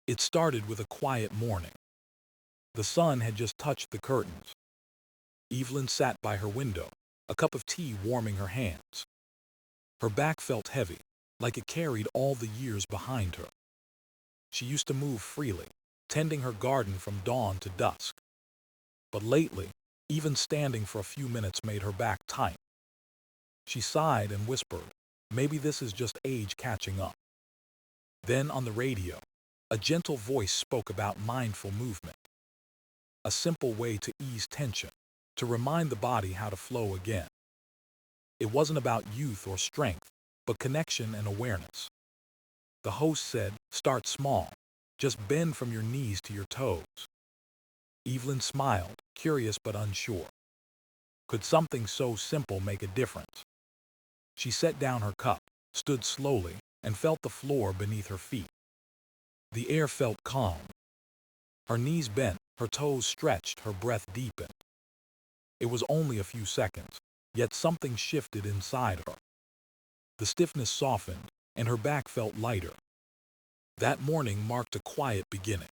It started with a quiet morning. The sun had just touched the curtains. Evelyn sat by her window, a cup of tea warming her hands. Her back felt heavy, like it carried all the years behind her. She used to move freely, tending her garden from dawn to dusk. But lately, even standing for a few minutes made her back tight. She sighed and whispered, "Maybe this is just age catching up." Then on the radio, a gentle voice spoke about mindful movement, a simple way to ease tension, to remind the body how to flow again. It wasn't about youth or strength, but connection and awareness. The host said, "Start small. Just bend from your knees to your toes." Evelyn smiled, curious but unsure. Could something so simple make a difference? She set down her cup, stood slowly, and felt the floor beneath her feet. The air felt calm. Her knees bent, her toes stretched, her breath deepened. It was only a few seconds, yet something shifted inside her. The stiffness softened, and her back felt lighter. That morning marked a quiet beginning.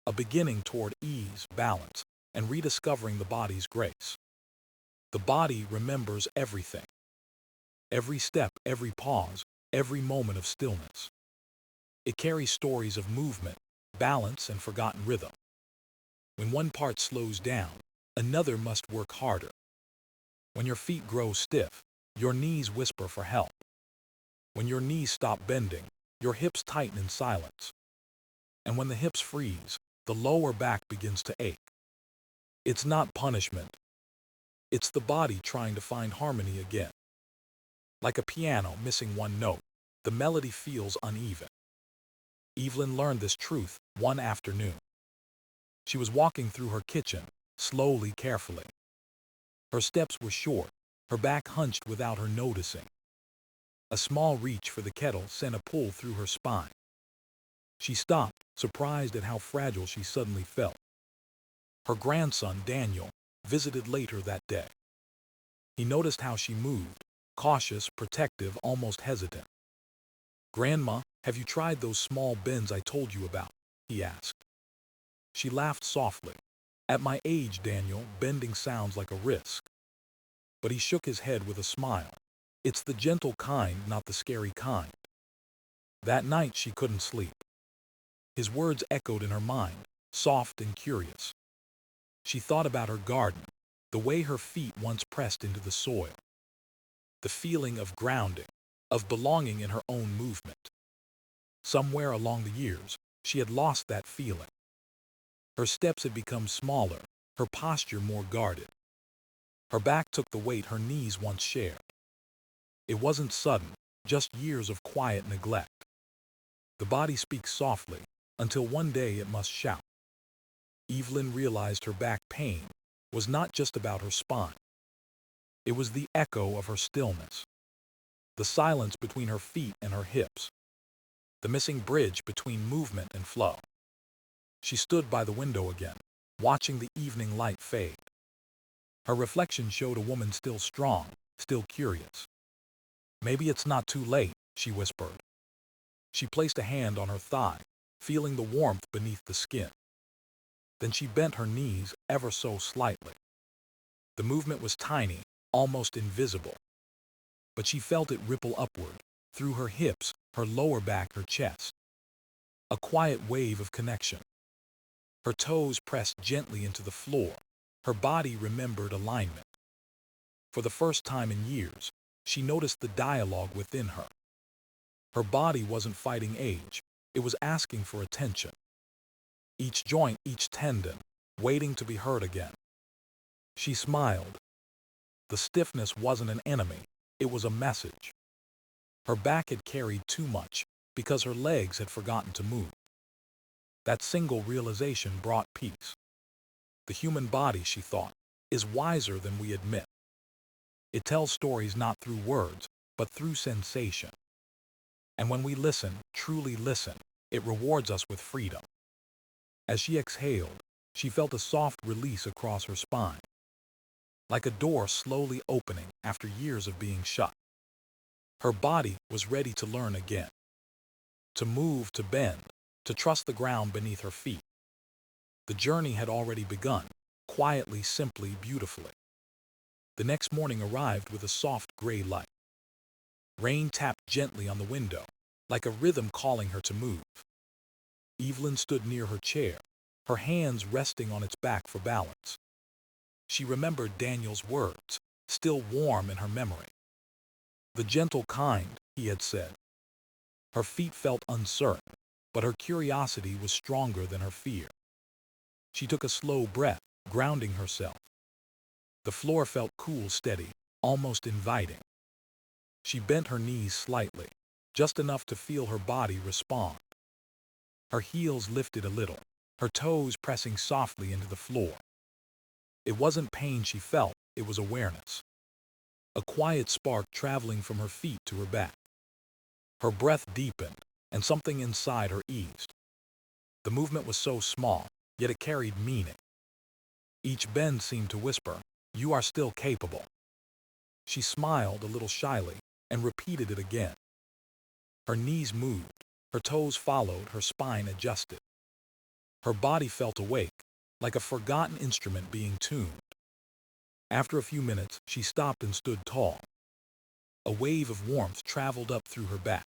A beginning toward ease, balance, and rediscovering the body's grace. The body remembers everything. Every step, every pause, every moment of stillness. It carries stories of movement, balance, and forgotten rhythm. When one part slows down, another must work harder. When your feet grow stiff, your knees whisper for help. When your knees stop bending, your hips tighten in silence. And when the hips freeze, the lower back begins to ache. It's not punishment. It's the body trying to find harmony again. Like a piano missing one note, the melody feels uneven. Evelyn learned this truth one afternoon. She was walking through her kitchen, slowly, carefully. Her steps were short, her back hunched without her noticing. A small reach for the kettle sent a pull through her spine. She stopped, surprised at how fragile she suddenly felt. Her grandson, Daniel, visited later that day. He noticed how she moved, cautious, protective, almost hesitant. "Grandma, have you tried those small bends I told you about?" he asked. She laughed softly. "At my age, Daniel, bending sounds like a risk." But he shook his head with a smile. "It's the gentle kind, not the scary kind." That night she couldn't sleep. His words echoed in her mind, soft and curious. She thought about her garden, the way her feet once pressed into the soil. The feeling of grounding, of belonging in her own movement. Somewhere along the years, she had lost that feeling. Her steps had become smaller, her posture more guarded. Her back took the weight her knees once shared. It wasn't sudden, just years of quiet neglect. The body speaks softly, until one day it must shout. Evelyn realized her back pain was not just about her spine. It was the echo of her stillness, the silence between her feet and her hips, the missing bridge between movement and flow. She stood by the window again, watching the evening light fade. Her reflection showed a woman still strong, still curious. "Maybe it's not too late," she whispered. She placed a hand on her thigh, feeling the warmth beneath the skin. Then she bent her knees ever so slightly. The movement was tiny, almost invisible. But she felt it ripple upward, through her hips, her lower back, her chest. A quiet wave of connection. Her toes pressed gently into the floor. Her body remembered alignment. For the first time in years, she noticed the dialogue within her. Her body wasn't fighting age, it was asking for attention. Each joint, each tendon, waiting to be heard again. She smiled. The stiffness wasn't an enemy, it was a message. Her back had carried too much, because her legs had forgotten to move. That single realization brought peace. The human body, she thought, is wiser than we admit. It tells stories not through words, but through sensation. And when we listen, truly listen, it rewards us with freedom. As she exhaled, she felt a soft release across her spine, like a door slowly opening after years of being shut. Her body was ready to learn again, to move, to bend, to trust the ground beneath her feet. The journey had already begun, quietly, simply, beautifully. The next morning arrived with a soft gray light. Rain tapped gently on the window, like a rhythm calling her to move. Evelyn stood near her chair, her hands resting on its back for balance. She remembered Daniel's words, still warm in her memory. The gentle kind, he had said. Her feet felt uncertain, but her curiosity was stronger than her fear. She took a slow breath, grounding herself. The floor felt cool, steady, almost inviting. She bent her knees slightly, just enough to feel her body respond. Her heels lifted a little, her toes pressing softly into the floor. It wasn't pain she felt, it was awareness. A quiet spark traveling from her feet to her back. Her breath deepened, and something inside her eased. The movement was so small, yet it carried meaning. Each bend seemed to whisper, "You are still capable." She smiled a little shyly and repeated it again. Her knees moved, her toes followed, her spine adjusted. Her body felt awake, like a forgotten instrument being tuned. After a few minutes, she stopped and stood tall. A wave of warmth traveled up through her back.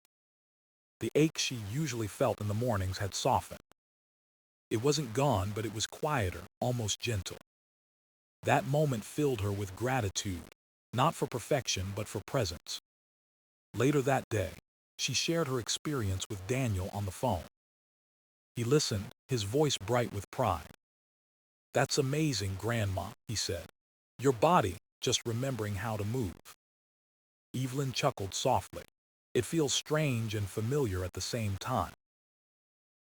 The ache she usually felt in the mornings had softened. It wasn't gone, but it was quieter, almost gentle. That moment filled her with gratitude, not for perfection, but for presence. Later that day, she shared her experience with Daniel on the phone. He listened, his voice bright with pride. "That's amazing, Grandma," he said. "Your body, just remembering how to move." Evelyn chuckled softly. "It feels strange and familiar at the same time."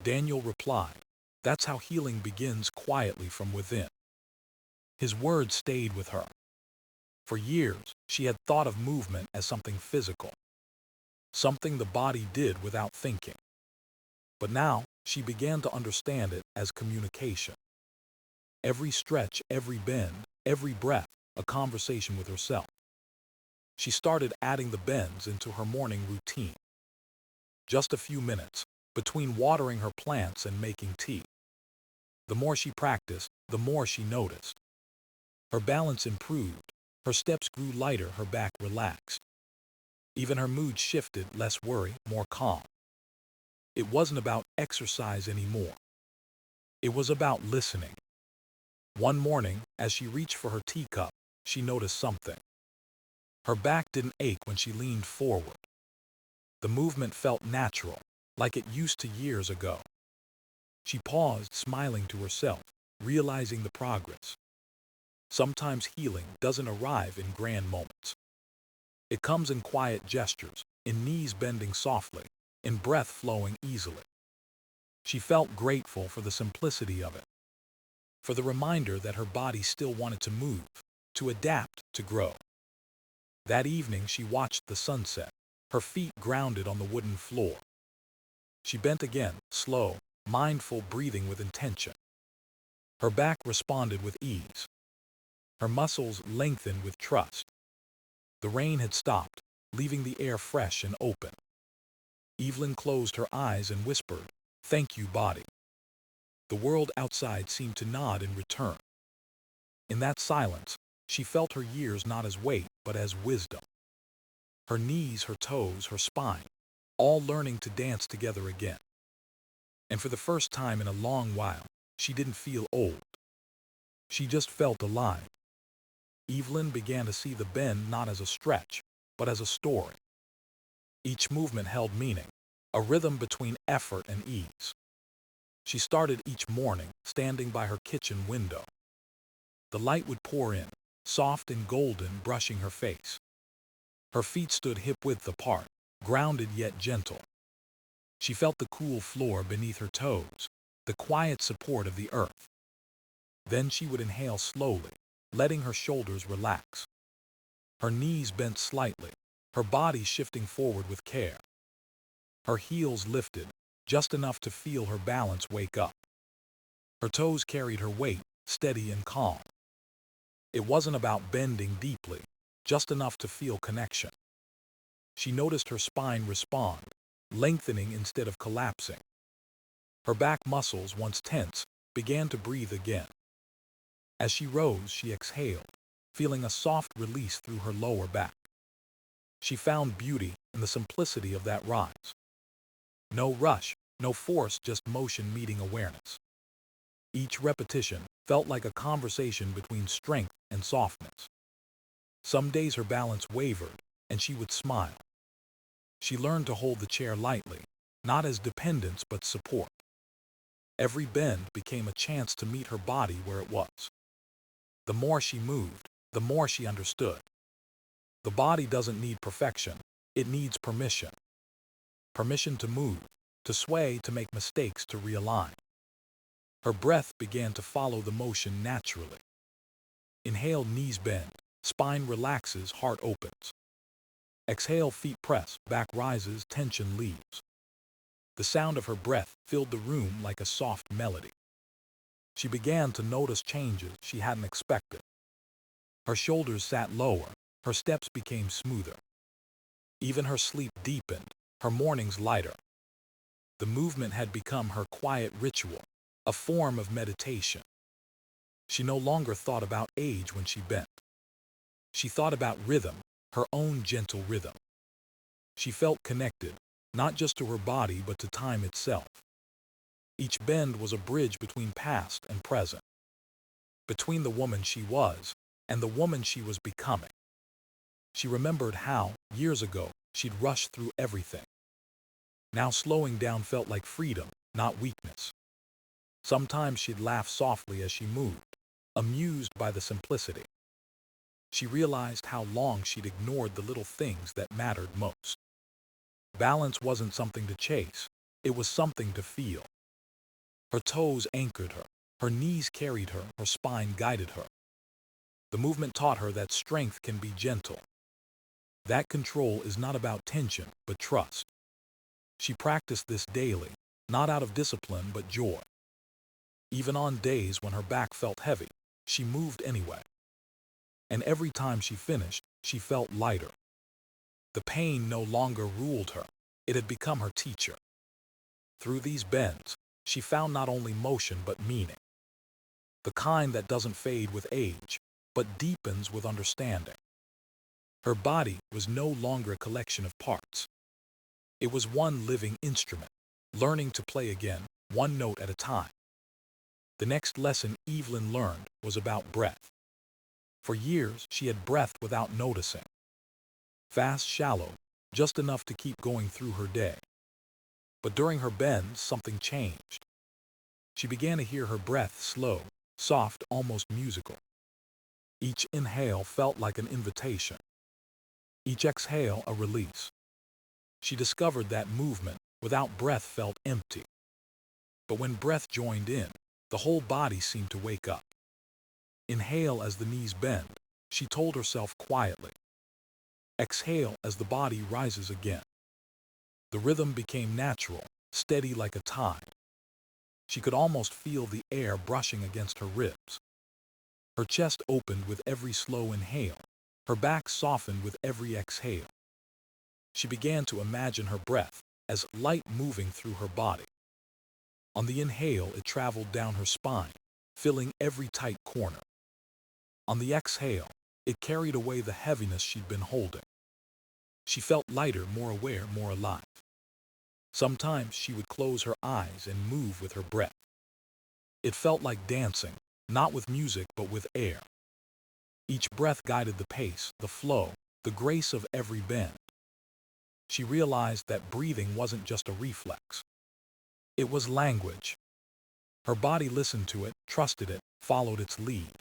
Daniel replied, "That's how healing begins, quietly from within." His words stayed with her. For years, she had thought of movement as something physical, something the body did without thinking. But now, she began to understand it as communication. Every stretch, every bend, every breath, a conversation with herself. She started adding the bends into her morning routine. Just a few minutes, between watering her plants and making tea. The more she practiced, the more she noticed. Her balance improved, her steps grew lighter, her back relaxed. Even her mood shifted, less worry, more calm. It wasn't about exercise anymore. It was about listening. One morning, as she reached for her teacup, she noticed something. Her back didn't ache when she leaned forward. The movement felt natural, like it used to years ago. She paused, smiling to herself, realizing the progress. Sometimes healing doesn't arrive in grand moments. It comes in quiet gestures, in knees bending softly, in breath flowing easily. She felt grateful for the simplicity of it, for the reminder that her body still wanted to move, to adapt, to grow. That evening she watched the sunset, her feet grounded on the wooden floor. She bent again, slow, mindful, breathing with intention. Her back responded with ease. Her muscles lengthened with trust. The rain had stopped, leaving the air fresh and open. Evelyn closed her eyes and whispered, "Thank you, body." The world outside seemed to nod in return. In that silence, she felt her years not as weight, but as wisdom. Her knees, her toes, her spine, all learning to dance together again. And for the first time in a long while, she didn't feel old. She just felt alive. Evelyn began to see the bend not as a stretch, but as a story. Each movement held meaning, a rhythm between effort and ease. She started each morning, standing by her kitchen window. The light would pour in, soft and golden, brushing her face. Her feet stood hip-width apart, grounded yet gentle. She felt the cool floor beneath her toes, the quiet support of the earth. Then she would inhale slowly, letting her shoulders relax. Her knees bent slightly, her body shifting forward with care. Her heels lifted, just enough to feel her balance wake up. Her toes carried her weight, steady and calm. It wasn't about bending deeply, just enough to feel connection. She noticed her spine respond, lengthening instead of collapsing. Her back muscles, once tense, began to breathe again. As she rose, she exhaled, feeling a soft release through her lower back. She found beauty in the simplicity of that rise. No rush, no force, just motion meeting awareness. Each repetition felt like a conversation between strength and softness. Some days her balance wavered, and she would smile. She learned to hold the chair lightly, not as dependence but support. Every bend became a chance to meet her body where it was. The more she moved, the more she understood. The body doesn't need perfection, it needs permission. Permission to move, to sway, to make mistakes, to realign. Her breath began to follow the motion naturally. Inhale, knees bend, spine relaxes, heart opens. Exhale, feet press, back rises, tension leaves. The sound of her breath filled the room like a soft melody. She began to notice changes she hadn't expected. Her shoulders sat lower, her steps became smoother. Even her sleep deepened, her mornings lighter. The movement had become her quiet ritual, a form of meditation. She no longer thought about age when she bent. She thought about rhythm, her own gentle rhythm. She felt connected, not just to her body but to time itself. Each bend was a bridge between past and present, between the woman she was and the woman she was becoming. She remembered how, years ago, she'd rushed through everything. Now slowing down felt like freedom, not weakness. Sometimes she'd laugh softly as she moved, amused by the simplicity. She realized how long she'd ignored the little things that mattered most. Balance wasn't something to chase, it was something to feel. Her toes anchored her, her knees carried her, her spine guided her. The movement taught her that strength can be gentle. That control is not about tension, but trust. She practiced this daily, not out of discipline, but joy. Even on days when her back felt heavy, she moved anyway. And every time she finished, she felt lighter. The pain no longer ruled her, it had become her teacher. Through these bends, she found not only motion but meaning. The kind that doesn't fade with age, but deepens with understanding. Her body was no longer a collection of parts. It was one living instrument, learning to play again, one note at a time. The next lesson Evelyn learned was about breath. For years, she had breathed without noticing. Fast, shallow, just enough to keep going through her day. But during her bends, something changed. She began to hear her breath slow, soft, almost musical. Each inhale felt like an invitation. Each exhale a release. She discovered that movement without breath felt empty. But when breath joined in, the whole body seemed to wake up. Inhale as the knees bend, she told herself quietly. Exhale as the body rises again. The rhythm became natural, steady like a tide. She could almost feel the air brushing against her ribs. Her chest opened with every slow inhale, her back softened with every exhale. She began to imagine her breath as light moving through her body. On the inhale, it traveled down her spine, filling every tight corner. On the exhale, it carried away the heaviness she'd been holding. She felt lighter, more aware, more alive. Sometimes she would close her eyes and move with her breath. It felt like dancing, not with music but with air. Each breath guided the pace, the flow, the grace of every bend. She realized that breathing wasn't just a reflex. It was language. Her body listened to it, trusted it, followed its lead.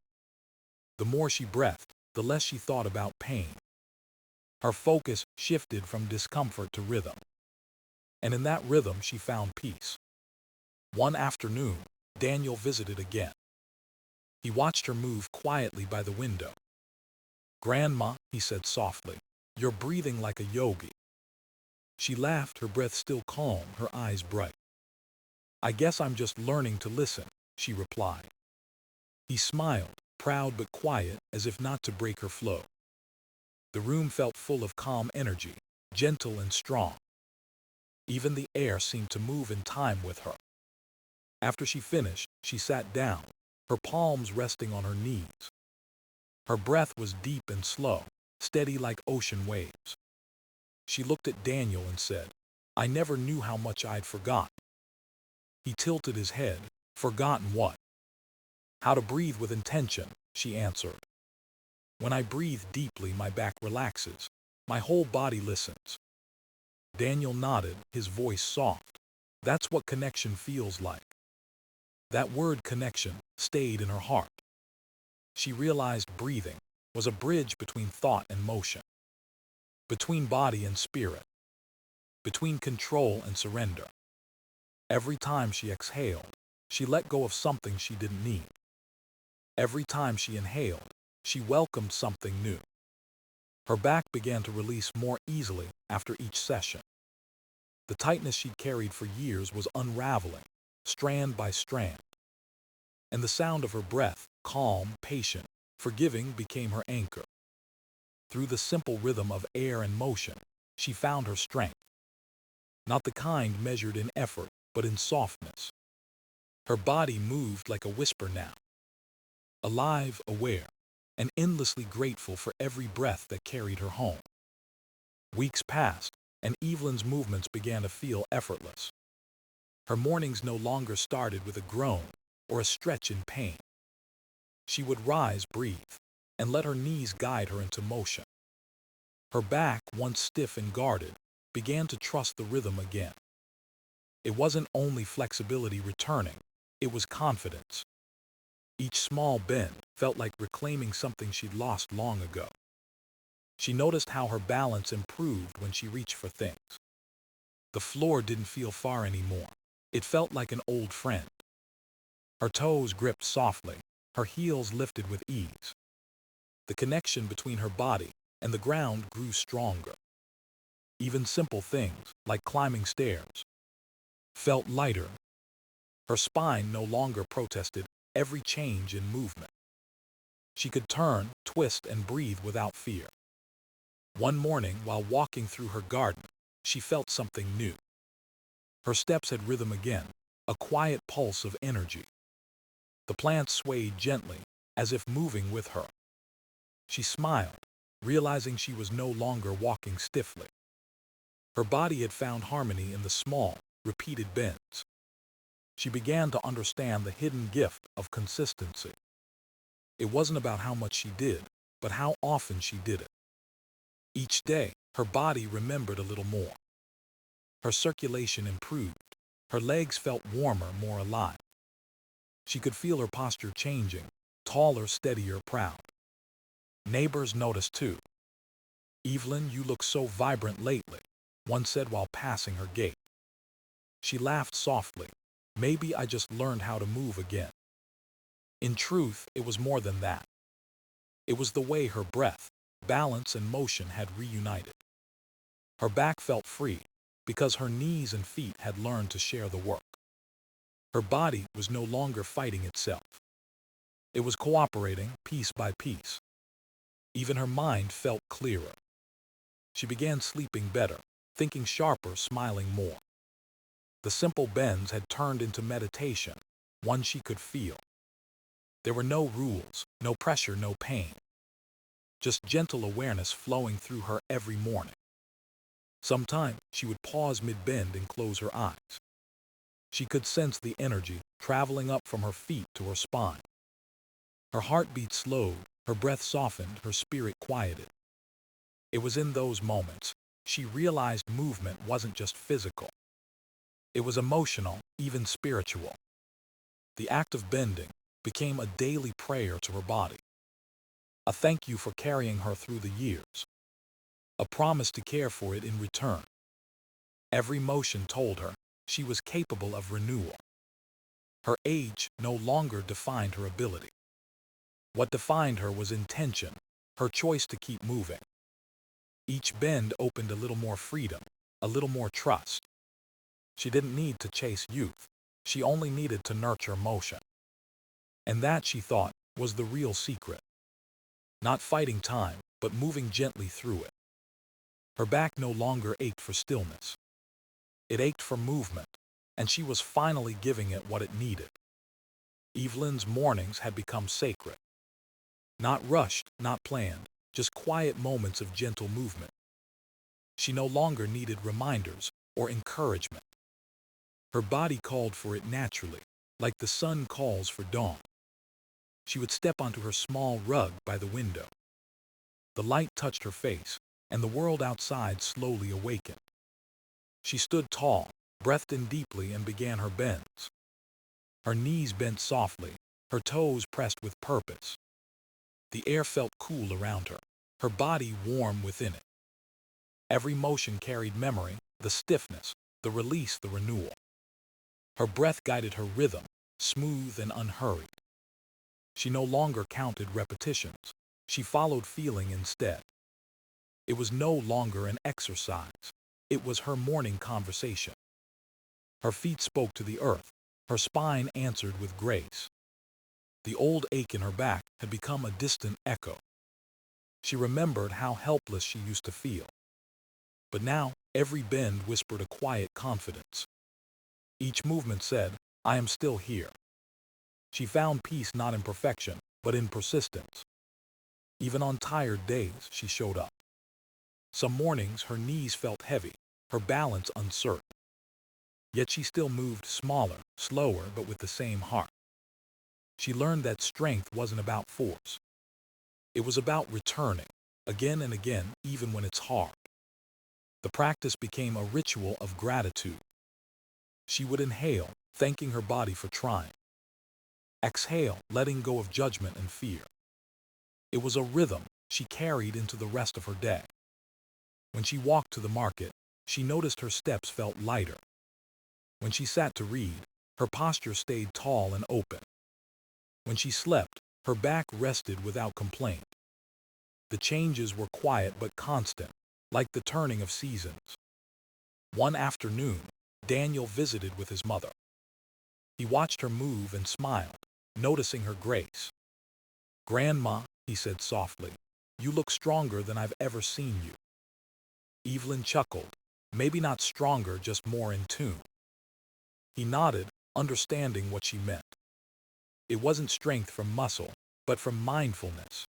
The more she breathed, the less she thought about pain. Her focus shifted from discomfort to rhythm. And in that rhythm, she found peace. One afternoon, Daniel visited again. He watched her move quietly by the window. "Grandma," he said softly, "you're breathing like a yogi." She laughed, her breath still calm, her eyes bright. "I guess I'm just learning to listen," she replied. He smiled, proud but quiet, as if not to break her flow. The room felt full of calm energy, gentle and strong. Even the air seemed to move in time with her. After she finished, she sat down, her palms resting on her knees. Her breath was deep and slow, steady like ocean waves. She looked at Daniel and said, "I never knew how much I'd forgotten." He tilted his head. "Forgotten what?" "How to breathe with intention," she answered. "When I breathe deeply, my back relaxes. My whole body listens." Daniel nodded, his voice soft. "That's what connection feels like." That word connection stayed in her heart. She realized breathing was a bridge between thought and motion, between body and spirit, between control and surrender. Every time she exhaled, she let go of something she didn't need. Every time she inhaled, she welcomed something new. Her back began to release more easily after each session. The tightness she'd carried for years was unraveling, strand by strand. And the sound of her breath, calm, patient, forgiving, became her anchor. Through the simple rhythm of air and motion, she found her strength. Not the kind measured in effort, but in softness. Her body moved like a whisper now, alive, aware, and endlessly grateful for every breath that carried her home. Weeks passed, and Evelyn's movements began to feel effortless. Her mornings no longer started with a groan or a stretch in pain. She would rise, breathe, and let her knees guide her into motion. Her back, once stiff and guarded, began to trust the rhythm again. It wasn't only flexibility returning, it was confidence. Each small bend felt like reclaiming something she'd lost long ago. She noticed how her balance improved when she reached for things. The floor didn't feel far anymore. It felt like an old friend. Her toes gripped softly, her heels lifted with ease. The connection between her body and the ground grew stronger. Even simple things, like climbing stairs, felt lighter. Her spine no longer protested every change in movement. She could turn, twist, and breathe without fear. One morning, while walking through her garden, she felt something new. Her steps had rhythm again, a quiet pulse of energy. The plants swayed gently, as if moving with her. She smiled, realizing she was no longer walking stiffly. Her body had found harmony in the small, repeated bends. She began to understand the hidden gift of consistency. It wasn't about how much she did, but how often she did it. Each day, her body remembered a little more. Her circulation improved. Her legs felt warmer, more alive. She could feel her posture changing, taller, steadier, proud. Neighbors noticed too. "Evelyn, you look so vibrant lately," one said while passing her gate. She laughed softly. "Maybe I just learned how to move again." In truth, it was more than that. It was the way her breath, balance, and motion had reunited. Her back felt free because her knees and feet had learned to share the work. Her body was no longer fighting itself. It was cooperating piece by piece. Even her mind felt clearer. She began sleeping better, thinking sharper, smiling more. The simple bends had turned into meditation, one she could feel. There were no rules, no pressure, no pain. Just gentle awareness flowing through her every morning. Sometimes she would pause mid-bend and close her eyes. She could sense the energy traveling up from her feet to her spine. Her heartbeat slowed, her breath softened, her spirit quieted. It was in those moments she realized movement wasn't just physical. It was emotional, even spiritual. The act of bending became a daily prayer to her body. A thank you for carrying her through the years. A promise to care for it in return. Every motion told her she was capable of renewal. Her age no longer defined her ability. What defined her was intention, her choice to keep moving. Each bend opened a little more freedom, a little more trust. She didn't need to chase youth. She only needed to nurture motion. And that, she thought, was the real secret. Not fighting time, but moving gently through it. Her back no longer ached for stillness. It ached for movement. and she was finally giving it what it needed. Evelyn's mornings had become sacred. Not rushed, not planned, just quiet moments of gentle movement. She no longer needed reminders or encouragement. Her body called for it naturally, like the sun calls for dawn. She would step onto her small rug by the window. The light touched her face, and the world outside slowly awakened. She stood tall, breathed in deeply, and began her bends. Her knees bent softly, her toes pressed with purpose. The air felt cool around her body warm within it. Every motion carried memory, the stiffness, the release, the renewal. Her breath guided her rhythm, smooth and unhurried. She no longer counted repetitions. She followed feeling instead. It was no longer an exercise. It was her morning conversation. Her feet spoke to the earth. Her spine answered with grace. The old ache in her back had become a distant echo. She remembered how helpless she used to feel. But now, every bend whispered a quiet confidence. Each movement said, "I am still here." She found peace not in perfection, but in persistence. Even on tired days, she showed up. Some mornings, her knees felt heavy, her balance uncertain. Yet she still moved smaller, slower, but with the same heart. She learned that strength wasn't about force. It was about returning, again and again, even when it's hard. The practice became a ritual of gratitude. She would inhale, thanking her body for trying. Exhale, letting go of judgment and fear. It was a rhythm she carried into the rest of her day. When she walked to the market, she noticed her steps felt lighter. When she sat to read, her posture stayed tall and open. When she slept, her back rested without complaint. The changes were quiet but constant, like the turning of seasons. One afternoon, Daniel visited with his mother. He watched her move and smiled, noticing her grace. "Grandma," he said softly, "you look stronger than I've ever seen you." Evelyn chuckled, maybe not stronger, just more in tune. He nodded, understanding what she meant. It wasn't strength from muscle, but from mindfulness.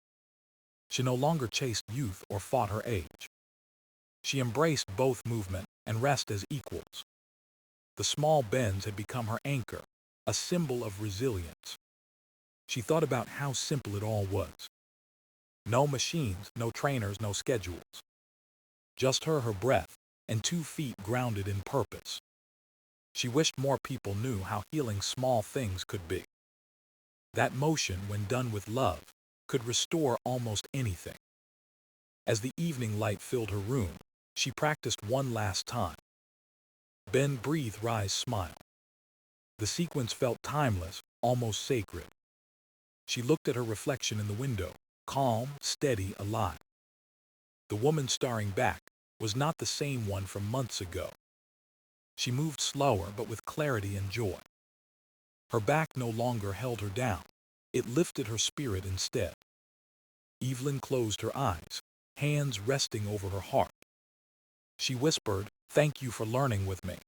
She no longer chased youth or fought her age. She embraced both movement and rest as equals. The small bends had become her anchor, a symbol of resilience. She thought about how simple it all was. No machines, no trainers, no schedules. Just her breath, and 2 feet grounded in purpose. She wished more people knew how healing small things could be. That motion, when done with love, could restore almost anything. As the evening light filled her room, she practiced one last time. Bend, breathe, rise, smile. The sequence felt timeless, almost sacred. She looked at her reflection in the window, calm, steady, alive. The woman staring back was not the same one from months ago. She moved slower, but with clarity and joy. Her back no longer held her down. It lifted her spirit instead. Evelyn closed her eyes, hands resting over her heart. She whispered, "Thank you for learning with me."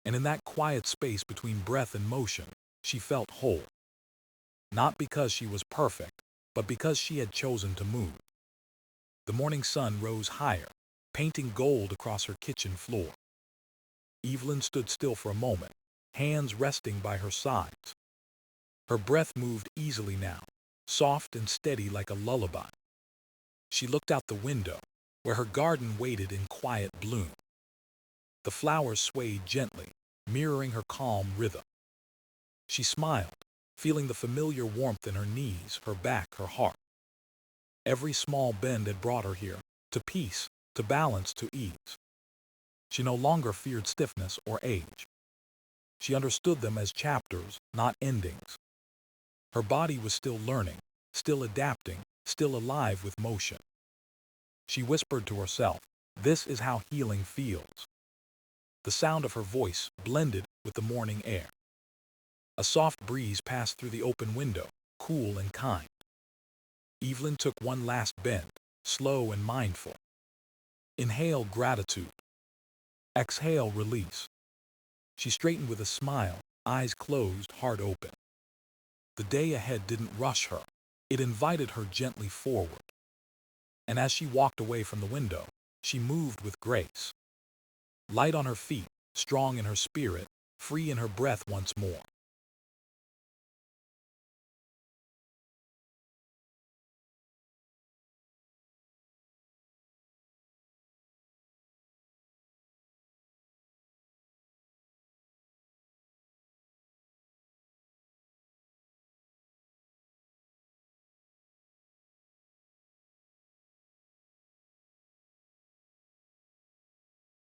And in that quiet space between breath and motion, she felt whole. Not because she was perfect, but because she had chosen to move. The morning sun rose higher, painting gold across her kitchen floor. Evelyn stood still for a moment, hands resting by her sides. Her breath moved easily now, soft and steady like a lullaby. She looked out the window, where her garden waited in quiet bloom. The flowers swayed gently, mirroring her calm rhythm. She smiled, feeling the familiar warmth in her knees, her back, her heart. Every small bend had brought her here, to peace, to balance, to ease. She no longer feared stiffness or age. She understood them as chapters, not endings. Her body was still learning, still adapting, still alive with motion. She whispered to herself, "This is how healing feels." The sound of her voice blended with the morning air. A soft breeze passed through the open window, cool and kind. Evelyn took one last bend, slow and mindful. Inhale, gratitude. Exhale, release. She straightened with a smile, eyes closed, heart open. The day ahead didn't rush her. It invited her gently forward. And as she walked away from the window, she moved with grace. Light on her feet, strong in her spirit, free in her breath once more.